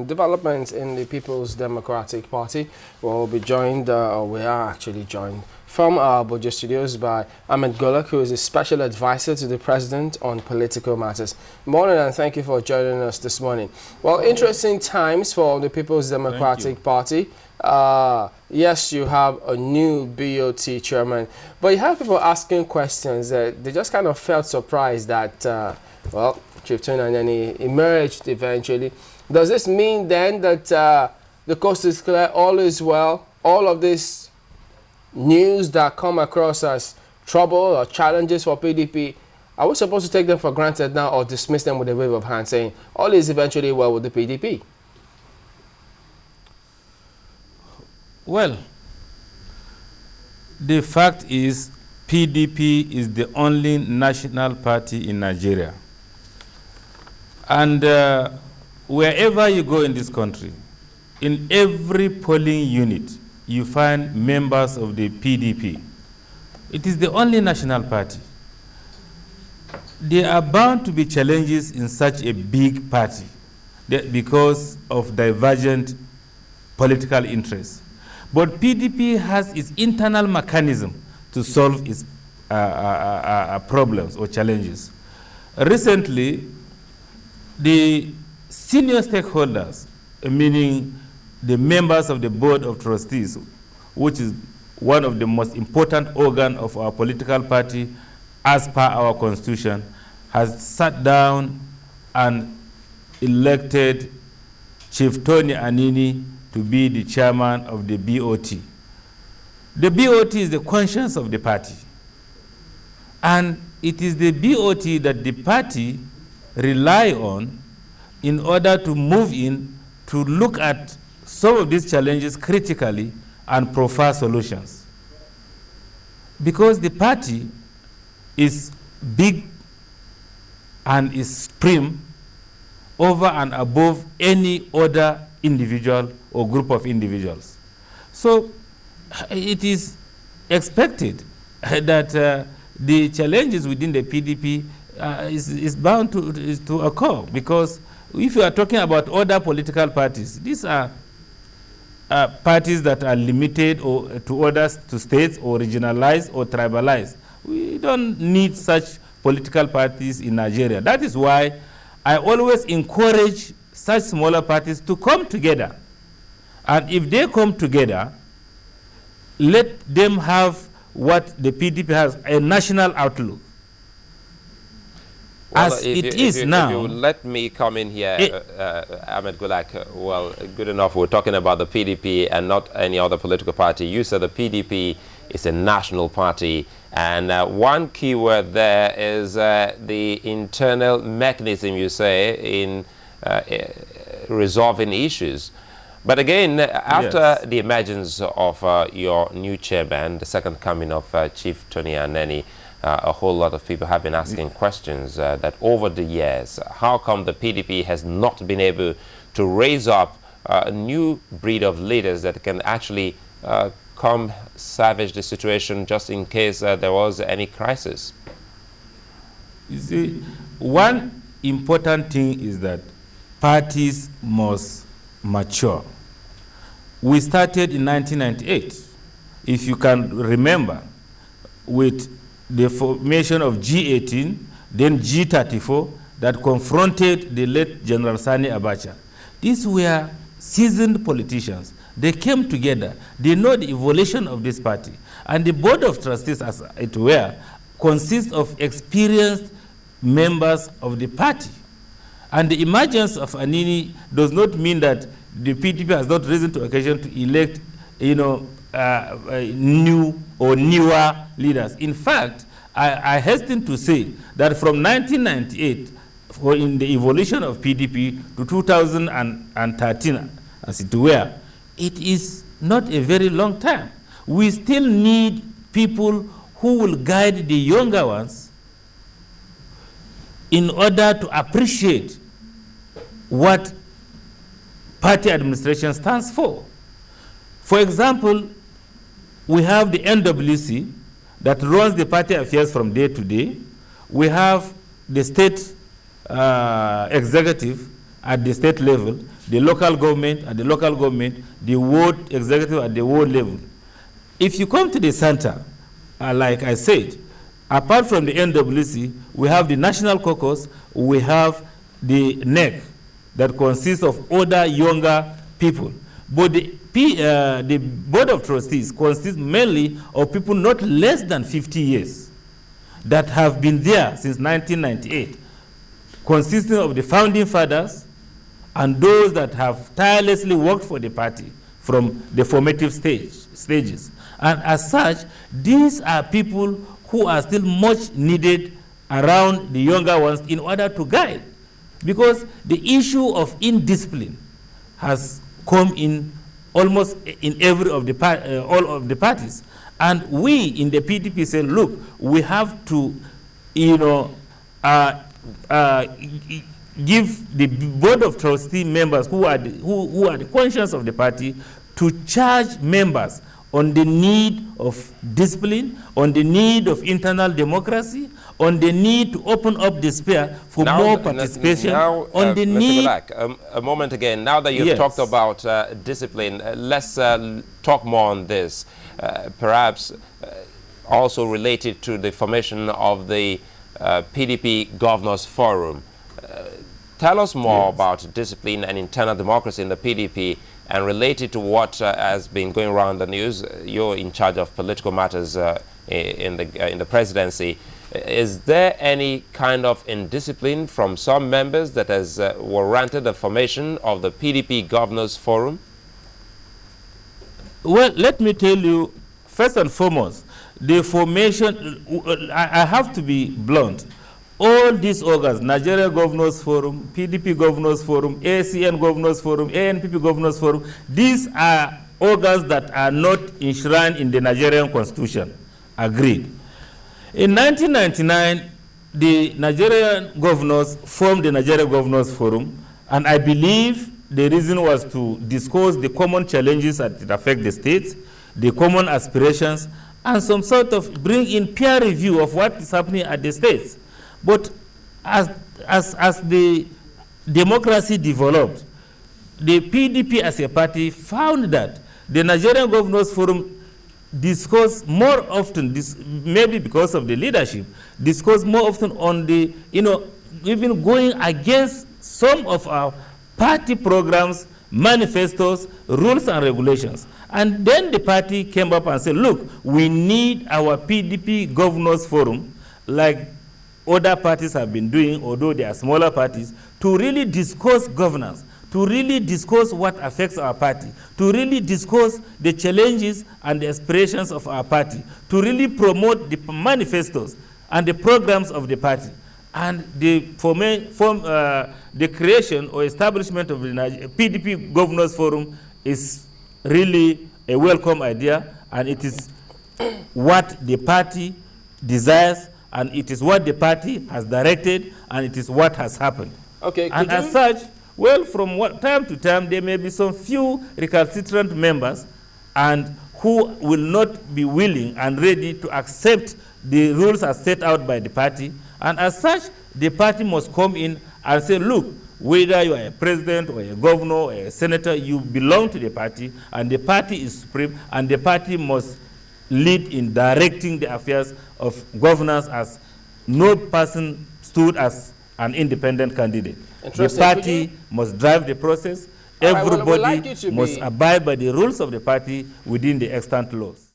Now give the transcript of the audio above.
Developments in the People's Democratic Party. We'll be joined, or we are actually joined, from our Abuja studios by Ahmed Gulak, who is a special advisor to the president on political matters. Morning, and thank you for joining us this morning. Well, interesting times for the People's Democratic Party. Yes, you have a new BOT chairman, but you have people asking questions that they just kind of felt surprised that, well, Chief Tony Anenih emerged eventually. Does this mean then that the coast is clear, all is well, all of this news that come across as trouble or challenges for PDP, are we supposed to take them for granted now or dismiss them with a wave of hand saying all is eventually well with the PDP? Well, the fact is PDP is the only national party in Nigeria. And wherever you go in this country, in every polling unit, you find members of the PDP. It is the only national party. There are bound to be challenges in such a big party because of divergent political interests. But PDP has its internal mechanism to solve its problems or challenges. Recently, the senior stakeholders, meaning the members of the Board of Trustees, which is one of the most important organs of our political party as per our constitution, has sat down and elected Chief Tony Anenih to be the chairman of the BOT. The BOT is the conscience of the party. And it is the BOT that the party rely on in order to move in to look at some of these challenges critically and profile solutions. Because the party is big and is supreme over and above any other individual or group of individuals. So it is expected that the challenges within the PDP is bound to occur, because if you are talking about other political parties, these are parties that are limited or to others, to states, or regionalized or tribalized. We don't need such political parties in Nigeria. That is why I always encourage such smaller parties to come together. And if they come together, let them have what the PDP has, a national outlook. Well, as it is now. If you let me come in here, Ahmed Gulak, well, good enough. We're talking about the PDP and not any other political party. You said the PDP is a national party, and one key word there is the internal mechanism, you say, in resolving issues. But again, after the emergence of your new chairman, the second coming of Chief Tony Anenih, a whole lot of people have been asking questions that over the years, how come the PDP has not been able to raise up a new breed of leaders that can actually come salvage the situation just in case there was any crisis? You see, one important thing is that parties must mature. We started in 1998, if you can remember, with the formation of G18, then G34, that confronted the late General Sani Abacha. These were seasoned politicians. They came together. They know the evolution of this party. And the Board of Trustees, as it were, consists of experienced members of the party. And the emergence of Anenih does not mean that the PDP has not risen to occasion to elect, new or newer leaders. In fact, I hasten to say that from 1998, in the evolution of PDP to 2013, as it were, it is not a very long time. We still need people who will guide the younger ones in order to appreciate what party administration stands for. For example, we have the NWC that runs the party affairs from day to day. We have the state executive at the state level, the local government at the local government, the ward executive at the ward level. If you come to the center, like I said, apart from the NWC, we have the National Caucus, we have the NEC that consists of older, younger people. But the Board of Trustees consists mainly of people not less than 50 years that have been there since 1998, consisting of the founding fathers and those that have tirelessly worked for the party from the formative stages. And as such, these are people who are still much needed around the younger ones in order to guide. Because the issue of indiscipline has come in almost in every of the all of the parties. And we in the PDP say, look, we have to, give the Board of Trustee members who are the conscience of the party to charge members on the need of discipline, on the need of internal democracy, on the need to open up the sphere for more participation, on the need... Mr. Gulak, a moment again, now that you've talked about discipline, let's talk more on this, perhaps also related to the formation of the PDP Governors Forum. Tell us more about discipline and internal democracy in the PDP, and related to what has been going around the news. You're in charge of political matters in the presidency. Is there any kind of indiscipline from some members that has warranted the formation of the PDP Governors Forum? Well, let me tell you, first and foremost, the formation, I have to be blunt. All these organs, Nigeria Governors Forum, PDP Governors Forum, ACN Governors Forum, ANPP Governors Forum, these are organs that are not enshrined in the Nigerian Constitution. Agreed. In 1999, the Nigerian governors formed the Nigeria Governors Forum, and I believe the reason was to discuss the common challenges that affect the states, the common aspirations, and some sort of bring in peer review of what is happening at the states. But as the democracy developed, the PDP as a party found that the Nigerian Governors Forum discussed more often, maybe because of the leadership, discussed more often on the, even going against some of our party programs, manifestos, rules and regulations. And then the party came up and said, look, we need our PDP Governors Forum, like other parties have been doing, although they are smaller parties, to really discuss governance, to really discuss what affects our party, to really discuss the challenges and the aspirations of our party, to really promote the manifestos and the programs of the party. And the creation or establishment of the PDP Governors Forum is really a welcome idea, and it is what the party desires, and it is what the party has directed, and it is what has happened. Okay. And as such, well, from time to time, there may be some few recalcitrant members and who will not be willing and ready to accept the rules as set out by the party. And as such, the party must come in and say, look, whether you are a president or a governor or a senator, you belong to the party, and the party is supreme, and the party must lead in directing the affairs of governance, as no person stood as an independent candidate. The party must drive the process. Everybody must abide by the rules of the party within the extant laws.